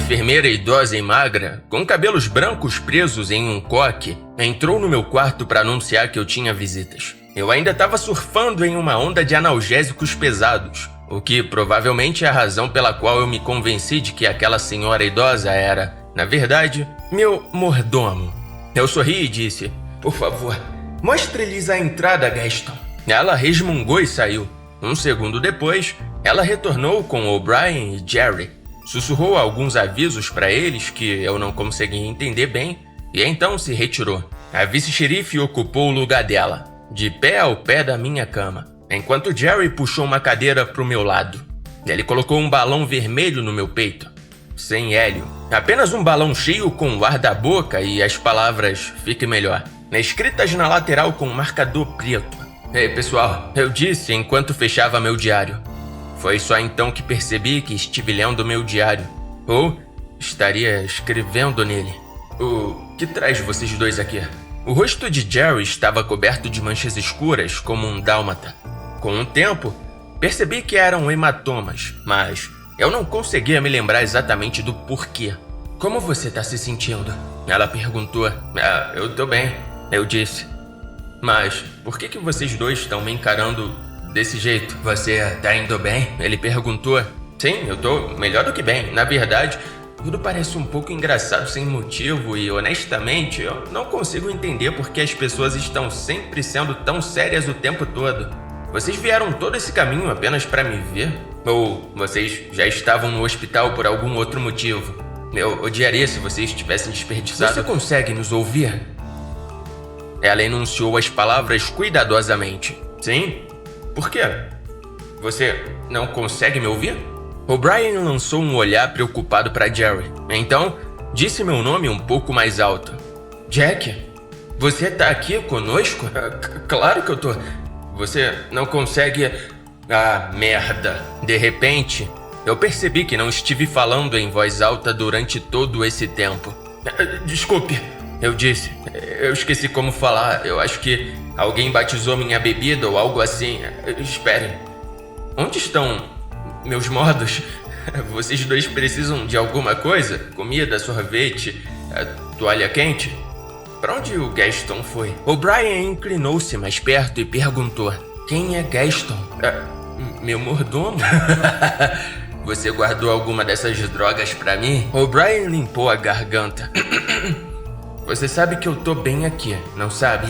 enfermeira idosa e magra, com cabelos brancos presos em um coque, entrou no meu quarto para anunciar que eu tinha visitas. Eu ainda estava surfando em uma onda de analgésicos pesados, o que provavelmente é a razão pela qual eu me convenci de que aquela senhora idosa era, na verdade, meu mordomo. Eu sorri e disse: "Por favor, mostre-lhes a entrada, Gaston." Ela resmungou e saiu. Um segundo depois, ela retornou com O'Brien e Jerry. Sussurrou alguns avisos para eles que eu não conseguia entender bem e então se retirou. A vice-xerife ocupou o lugar dela, de pé ao pé da minha cama, enquanto Jerry puxou uma cadeira para o meu lado. Ele colocou um balão vermelho no meu peito, sem hélio. Apenas um balão cheio com o ar da boca e as palavras "fique melhor", escritas na lateral com um marcador preto. "Ei, pessoal", eu disse enquanto fechava meu diário. Foi só então que percebi que estive lendo meu diário, ou estaria escrevendo nele. "O que traz vocês dois aqui?" O rosto de Jerry estava coberto de manchas escuras como um dálmata. Com o tempo, percebi que eram hematomas, mas eu não conseguia me lembrar exatamente do porquê. "Como você está se sentindo?" ela perguntou. Eu tô bem", eu disse. "Mas por que vocês dois estão me encarando desse jeito?" "Você tá indo bem?" ele perguntou. "Sim, eu tô melhor do que bem. Na verdade, tudo parece um pouco engraçado sem motivo e, honestamente, eu não consigo entender por que as pessoas estão sempre sendo tão sérias o tempo todo. Vocês vieram todo esse caminho apenas para me ver? Ou vocês já estavam no hospital por algum outro motivo? Eu odiaria se vocês tivessem desperdiçado." "Você consegue nos ouvir?" Ela enunciou as palavras cuidadosamente. "Sim? Por quê? Você não consegue me ouvir?" O'Brien lançou um olhar preocupado para Jerry. Então, disse meu nome um pouco mais alto. "Jack, você tá aqui conosco?" Claro que eu tô." "Você não consegue..." "Ah, merda." De repente, eu percebi que não estive falando em voz alta durante todo esse tempo. "Desculpe", eu disse. "Eu esqueci como falar. Eu acho que alguém batizou minha bebida ou algo assim. Esperem. Onde estão meus modos? Vocês dois precisam de alguma coisa? Comida, sorvete, toalha quente?" "Para onde o Gaston foi?" O'Brien inclinou-se mais perto e perguntou: "Quem é Gaston?" "Meu mordomo." "Você guardou alguma dessas drogas para mim?" O'Brien limpou a garganta. "Você sabe que eu tô bem aqui, não sabe?"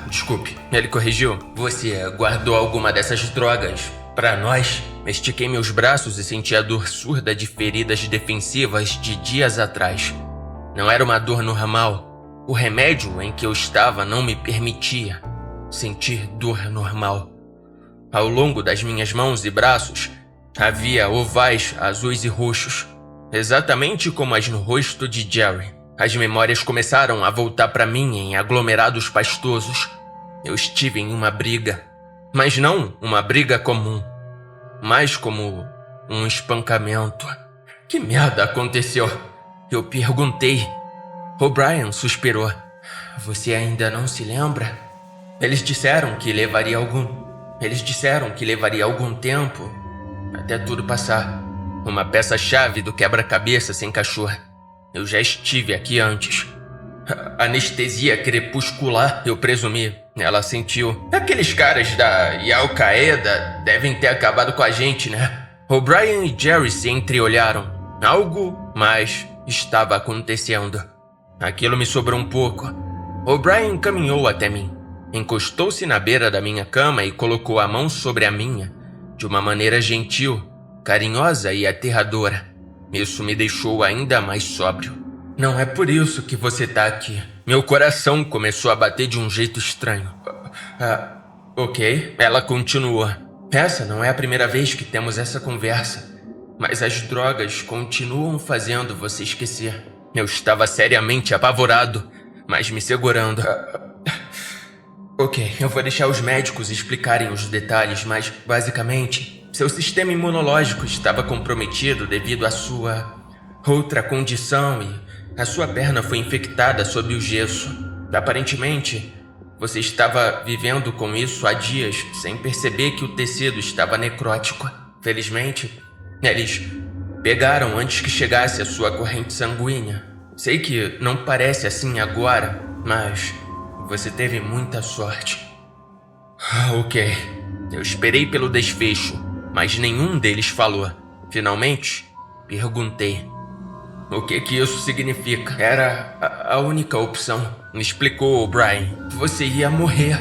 Desculpe." Ele corrigiu. "Você guardou alguma dessas drogas para nós?" Estiquei meus braços e senti a dor surda de feridas defensivas de dias atrás. Não era uma dor normal. O remédio em que eu estava não me permitia sentir dor normal. Ao longo das minhas mãos e braços, havia ovais azuis e roxos, exatamente como as no rosto de Jerry. As memórias começaram a voltar para mim em aglomerados pastosos. Eu estive em uma briga, mas não uma briga comum, mas como um espancamento. "Que merda aconteceu?" eu perguntei. O'Brien suspirou. "Você ainda não se lembra? Eles disseram que levaria algum tempo até tudo passar. Uma peça-chave do quebra-cabeça se encaixou. Eu já estive aqui antes." "Anestesia crepuscular", eu presumi. Ela sentiu. "Aqueles caras da Al-Qaeda devem ter acabado com a gente, né?" O'Brien e Jerry se entreolharam. Algo mais estava acontecendo. Aquilo me sobrou um pouco. O'Brien caminhou até mim, encostou-se na beira da minha cama e colocou a mão sobre a minha, de uma maneira gentil, carinhosa e aterradora. Isso me deixou ainda mais sóbrio. "Não é por isso que você tá aqui." Meu coração começou a bater de um jeito estranho. Ok, ela continuou. "Essa não é a primeira vez que temos essa conversa, mas as drogas continuam fazendo você esquecer." Eu estava seriamente apavorado, mas me segurando. Ok, eu vou deixar os médicos explicarem os detalhes, mas, basicamente, seu sistema imunológico estava comprometido devido à sua outra condição e a sua perna foi infectada sob o gesso. Aparentemente, você estava vivendo com isso há dias, sem perceber que o tecido estava necrótico. Felizmente, eles Pegaram antes que chegasse a sua corrente sanguínea. Sei que não parece assim agora, mas você teve muita sorte. Ok. Eu esperei pelo desfecho, mas nenhum deles falou. Finalmente, perguntei. O que isso significa? Era a única opção, me explicou O'Brien. Você ia morrer.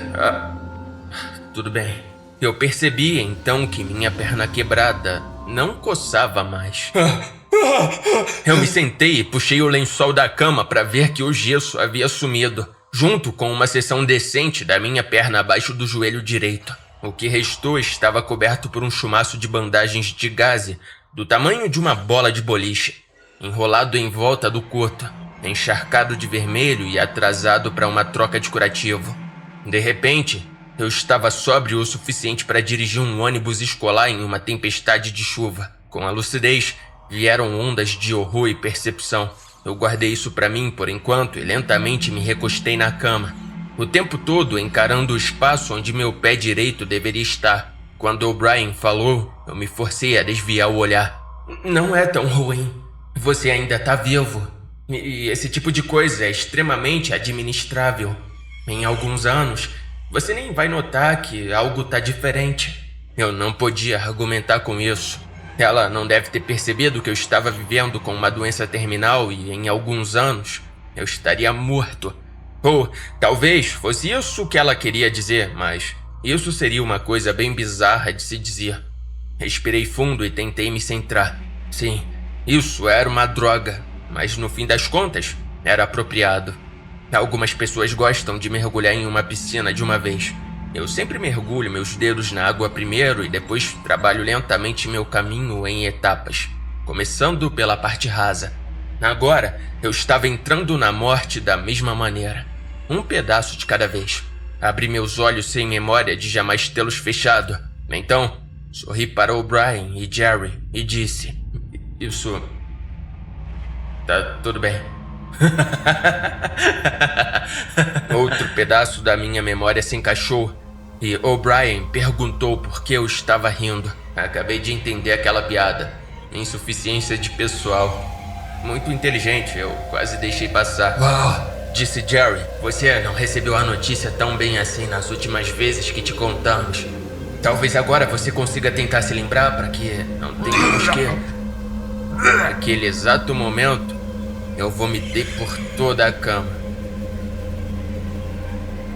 Tudo bem. Eu percebi então que minha perna quebrada não coçava mais. Eu me sentei e puxei o lençol da cama para ver que o gesso havia sumido, junto com uma seção decente da minha perna abaixo do joelho direito. O que restou estava coberto por um chumaço de bandagens de gaze do tamanho de uma bola de boliche, enrolado em volta do coto, encharcado de vermelho e atrasado para uma troca de curativo. De repente, eu estava sóbrio o suficiente para dirigir um ônibus escolar em uma tempestade de chuva. Com a lucidez, vieram ondas de horror e percepção. Eu guardei isso para mim por enquanto e lentamente me recostei na cama, o tempo todo encarando o espaço onde meu pé direito deveria estar. Quando O'Brien falou, eu me forcei a desviar o olhar. Não é tão ruim. Você ainda tá vivo. E esse tipo de coisa é extremamente administrável. Em alguns anos, você nem vai notar que algo tá diferente. Eu não podia argumentar com isso. Ela não deve ter percebido que eu estava vivendo com uma doença terminal e em alguns anos eu estaria morto. Ou talvez fosse isso que ela queria dizer, mas isso seria uma coisa bem bizarra de se dizer. Respirei fundo e tentei me centrar. Sim, isso era uma droga, mas no fim das contas, era apropriado. Algumas pessoas gostam de mergulhar em uma piscina de uma vez. Eu sempre mergulho meus dedos na água primeiro e depois trabalho lentamente meu caminho em etapas, começando pela parte rasa. Agora, eu estava entrando na morte da mesma maneira, um pedaço de cada vez. Abri meus olhos sem memória de jamais tê-los fechado. Então, sorri para O'Brien e Jerry e disse: Isso... tá tudo bem. Outro pedaço da minha memória se encaixou e O'Brien perguntou por que eu estava rindo. Acabei de entender aquela piada. Insuficiência de pessoal. Muito inteligente, eu quase deixei passar. Uau! Disse Jerry. Você não recebeu a notícia tão bem assim nas últimas vezes que te contamos. Talvez agora você consiga tentar se lembrar para que não tenhamos que... Naquele exato momento, eu vomitei por toda a cama.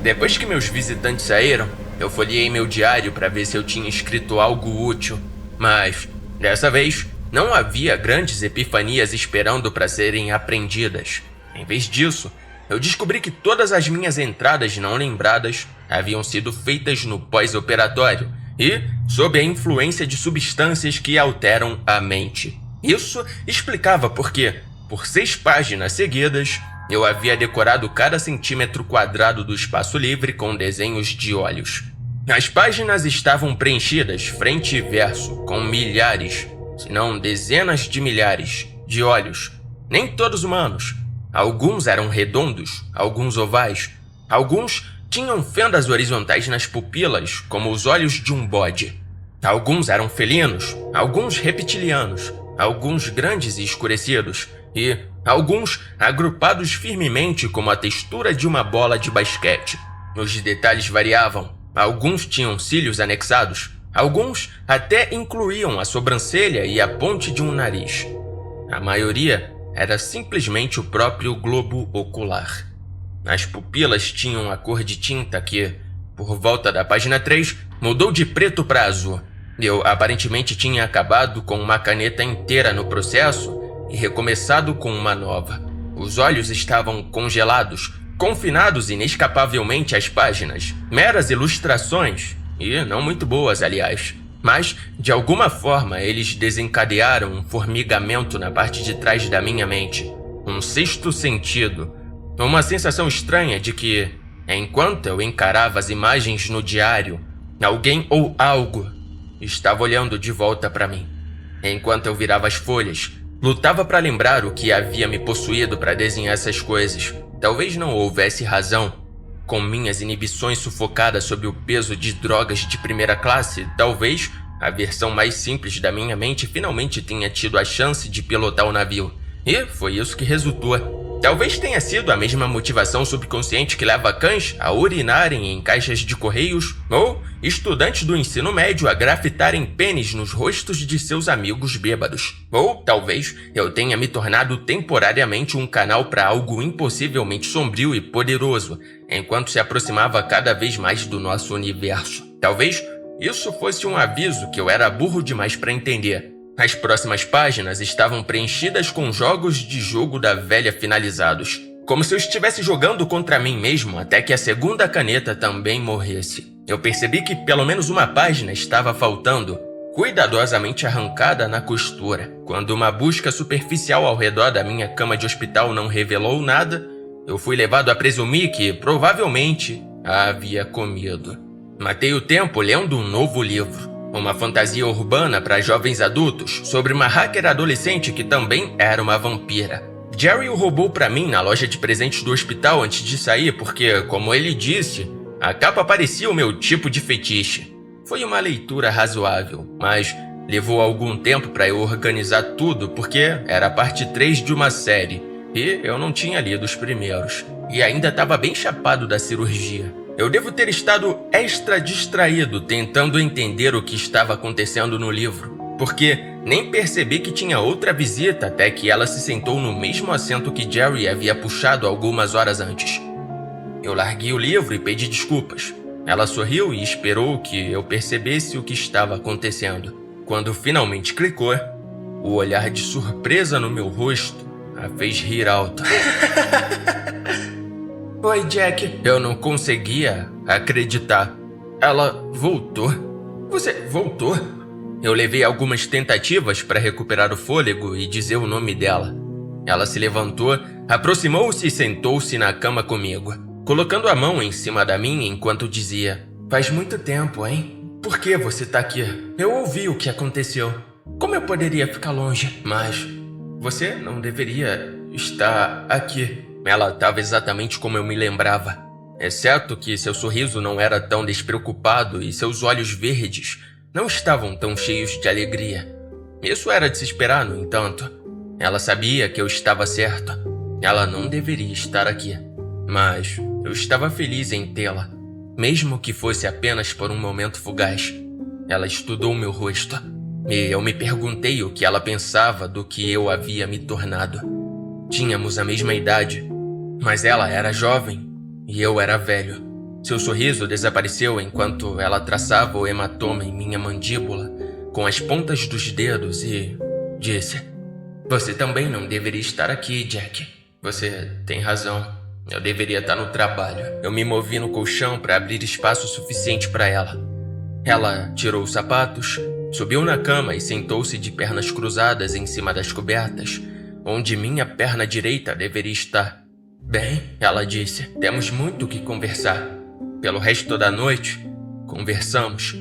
Depois que meus visitantes saíram, eu folheei meu diário para ver se eu tinha escrito algo útil. Mas, dessa vez, não havia grandes epifanias esperando para serem aprendidas. Em vez disso, eu descobri que todas as minhas entradas não lembradas haviam sido feitas no pós-operatório e sob a influência de substâncias que alteram a mente. Isso explicava por que, por 6 páginas seguidas, eu havia decorado cada centímetro quadrado do espaço livre com desenhos de olhos. As páginas estavam preenchidas frente e verso com milhares, se não dezenas de milhares, de olhos. Nem todos humanos. Alguns eram redondos, alguns ovais. Alguns tinham fendas horizontais nas pupilas, como os olhos de um bode. Alguns eram felinos, alguns reptilianos, alguns grandes e escurecidos, e alguns agrupados firmemente como a textura de uma bola de basquete. Os detalhes variavam. Alguns tinham cílios anexados, alguns até incluíam a sobrancelha e a ponte de um nariz. A maioria era simplesmente o próprio globo ocular. As pupilas tinham a cor de tinta que, por volta da página 3, mudou de preto para azul. Eu aparentemente tinha acabado com uma caneta inteira no processo e recomeçado com uma nova. Os olhos estavam congelados, confinados inescapavelmente às páginas, meras ilustrações, e não muito boas, aliás. Mas, de alguma forma, eles desencadearam um formigamento na parte de trás da minha mente, um sexto sentido, uma sensação estranha de que, enquanto eu encarava as imagens no diário, alguém ou algo estava olhando de volta para mim. Enquanto eu virava as folhas, lutava para lembrar o que havia me possuído para desenhar essas coisas. Talvez não houvesse razão. Com minhas inibições sufocadas sob o peso de drogas de primeira classe, talvez a versão mais simples da minha mente finalmente tinha tido a chance de pilotar o navio. E foi isso que resultou. Talvez tenha sido a mesma motivação subconsciente que leva cães a urinarem em caixas de correios ou estudantes do ensino médio a grafitarem pênis nos rostos de seus amigos bêbados. Ou talvez eu tenha me tornado temporariamente um canal para algo impossivelmente sombrio e poderoso, enquanto se aproximava cada vez mais do nosso universo. Talvez isso fosse um aviso que eu era burro demais para entender. As próximas páginas estavam preenchidas com jogos de jogo da velha finalizados, como se eu estivesse jogando contra mim mesmo até que a segunda caneta também morresse. Eu percebi que pelo menos uma página estava faltando, cuidadosamente arrancada na costura. Quando uma busca superficial ao redor da minha cama de hospital não revelou nada, eu fui levado a presumir que provavelmente a havia comido. Matei o tempo lendo um novo livro. Uma fantasia urbana para jovens adultos sobre uma hacker adolescente que também era uma vampira. Jerry o roubou para mim na loja de presentes do hospital antes de sair porque, como ele disse, a capa parecia o meu tipo de fetiche. Foi uma leitura razoável, mas levou algum tempo para eu organizar tudo porque era a parte 3 de uma série e eu não tinha lido os primeiros. E ainda estava bem chapado da cirurgia. Eu devo ter estado extra distraído tentando entender o que estava acontecendo no livro, porque nem percebi que tinha outra visita até que ela se sentou no mesmo assento que Jerry havia puxado algumas horas antes. Eu larguei o livro e pedi desculpas. Ela sorriu e esperou que eu percebesse o que estava acontecendo. Quando finalmente clicou, o olhar de surpresa no meu rosto a fez rir alto. Oi, Jack. Eu não conseguia acreditar. Ela voltou. Você voltou? Eu levei algumas tentativas para recuperar o fôlego e dizer o nome dela. Ela se levantou, aproximou-se e sentou-se na cama comigo, colocando a mão em cima da minha enquanto dizia: Faz muito tempo, hein? Por que você tá aqui? Eu ouvi o que aconteceu. Como eu poderia ficar longe? Mas você não deveria estar aqui. Ela estava exatamente como eu me lembrava, exceto que seu sorriso não era tão despreocupado e seus olhos verdes não estavam tão cheios de alegria. Isso era de se esperar, no entanto. Ela sabia que eu estava certo. Ela não deveria estar aqui, mas eu estava feliz em tê-la, mesmo que fosse apenas por um momento fugaz. Ela estudou meu rosto e eu me perguntei o que ela pensava do que eu havia me tornado. Tínhamos a mesma idade, mas ela era jovem e eu era velho. Seu sorriso desapareceu enquanto ela traçava o hematoma em minha mandíbula com as pontas dos dedos e disse: Você também não deveria estar aqui, Jack. Você tem razão. Eu deveria estar no trabalho. Eu me movi no colchão para abrir espaço suficiente para ela. Ela tirou os sapatos, subiu na cama e sentou-se de pernas cruzadas em cima das cobertas, onde minha perna direita deveria estar. Bem, ela disse, temos muito o que conversar. Pelo resto da noite, conversamos.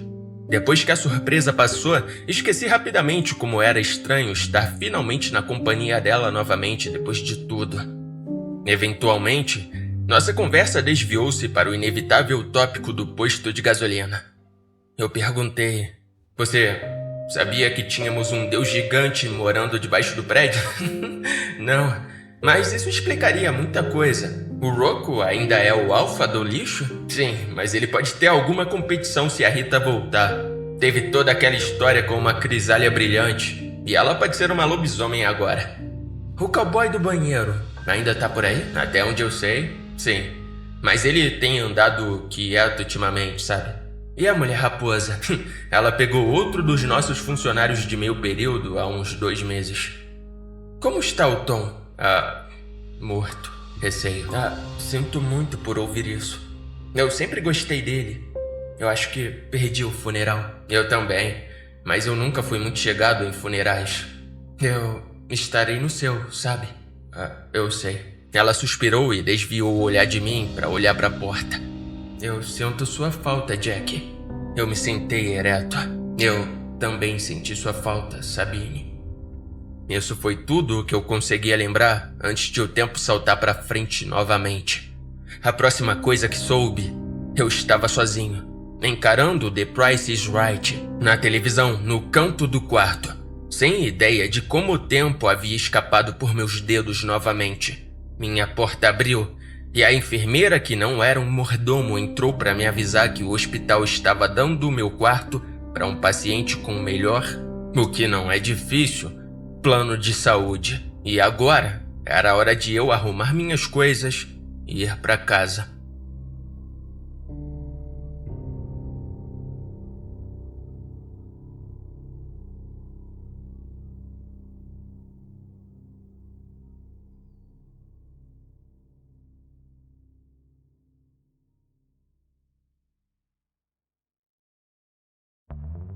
Depois que a surpresa passou, esqueci rapidamente como era estranho estar finalmente na companhia dela novamente depois de tudo. Eventualmente, nossa conversa desviou-se para o inevitável tópico do posto de gasolina. Eu perguntei, você sabia que tínhamos um deus gigante morando debaixo do prédio? Não. Mas isso explicaria muita coisa. O Rocco ainda é o alfa do lixo? Sim, mas ele pode ter alguma competição se a Rita voltar. Teve toda aquela história com uma crisália brilhante. E ela pode ser uma lobisomem agora. O cowboy do banheiro ainda tá por aí? Até onde eu sei, sim. Mas ele tem andado quieto ultimamente, sabe? E a mulher raposa? Ela pegou outro dos nossos funcionários de meio período há uns 2 meses. Como está o Tom? Morto. Receio. Sinto muito por ouvir isso. Eu sempre gostei dele. Eu acho que perdi o funeral. Eu também. Mas eu nunca fui muito chegado em funerais. Eu estarei no seu, sabe? Eu sei. Ela suspirou e desviou o olhar de mim para olhar para a porta. Eu sinto sua falta, Jack. Eu me sentei ereto. Eu também senti sua falta, Sabine. Isso foi tudo o que eu conseguia lembrar antes de o tempo saltar para frente novamente. A próxima coisa que soube, eu estava sozinho. encarando The Price is Right na televisão no canto do quarto, sem ideia de como o tempo havia escapado por meus dedos novamente. Minha porta abriu e a enfermeira, que não era um mordomo, entrou para me avisar que o hospital estava dando o meu quarto para um paciente com melhor, o que não é difícil, plano de saúde. E agora era hora de eu arrumar minhas coisas e ir para casa.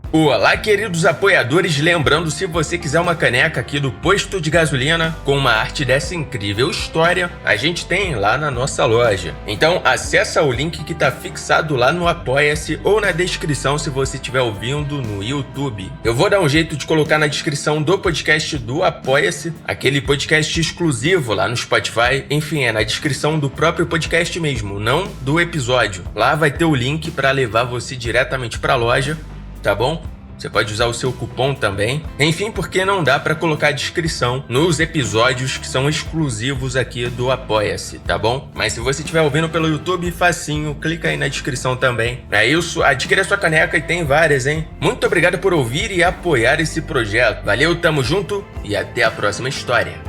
Olá, queridos apoiadores, lembrando, se você quiser uma caneca aqui do posto de gasolina com uma arte dessa incrível história, a gente tem lá na nossa loja. Então acessa o link que tá fixado lá no Apoia-se ou na descrição se você estiver ouvindo no YouTube. Eu vou dar um jeito de colocar na descrição do podcast do Apoia-se, aquele podcast exclusivo lá no Spotify. Enfim, é na descrição do próprio podcast mesmo, não do episódio. Lá vai ter o link para levar você diretamente para a loja. Tá bom? Você pode usar o seu cupom também. Enfim, porque não dá para colocar a descrição nos episódios que são exclusivos aqui do Apoia-se, tá bom? Mas se você estiver ouvindo pelo YouTube, facinho, clica aí na descrição também. É isso, adquira sua caneca e tem várias, hein? Muito obrigado por ouvir e apoiar esse projeto. Valeu, tamo junto e até a próxima história.